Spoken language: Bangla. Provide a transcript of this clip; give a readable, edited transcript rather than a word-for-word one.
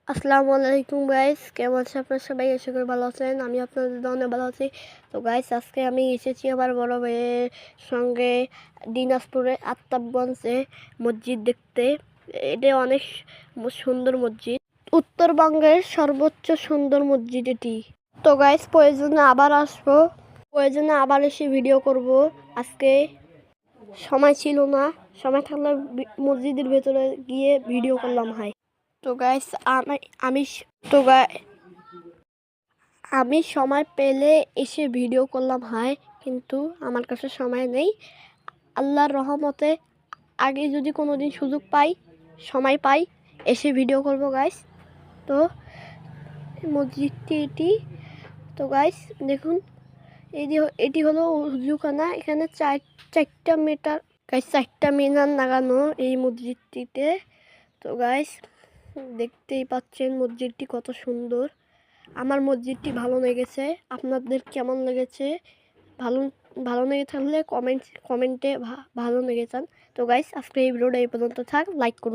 আসসালামু আলাইকুম গাইস, কেমন আছেন আপনারা সবাই? আশা করি ভালো আছেন। আমি আপনাদের অনেক ভালো আছি। তো গাইস, আজকে আমি এসেছি আমার বড় ভাইয়ের সঙ্গে দিনাজপুরে আফতাবগঞ্জে মসজিদ দেখতে। এটা অনেক সুন্দর মসজিদ, উত্তরবঙ্গের সর্বোচ্চ সুন্দর মসজিদ এটি। তো গাইস, প্রয়োজনে আবার আসবো, প্রয়োজনে আবার এসে ভিডিও করব। আজকে সময় ছিল না, সময় থাকলে মসজিদের ভেতরে গিয়ে ভিডিও করলাম। হাই তো গাইস, আমি তো আমি সময় পেলে এসে ভিডিও করলাম। হাই, কিন্তু আমার কাছে সময় নেই। আল্লাহর রহমতে আগে যদি কোনো দিন সুযোগ পাই, সময় পাই, এসে ভিডিও করব গাইস। তো মসজিদটি এটি। তো গাইস দেখুন, এটি হলো উজুখানা। এখানে চারটা মিটার গাইস, 4টা মিনার লাগানো এই মসজিদটিতে। তো গাইস, দেখতেই পাচ্ছেন মসজিদটি কত সুন্দর। আমার মসজিদটি ভালো লেগেছে। আপনাদের কেমন লেগেছে? ভালো ভালো লেগে থাকলে কমেন্টে ভালো লেগে যান। তো গাইস, আজকে এই ভিডিওটা এই পর্যন্ত থাক। লাইক করুন।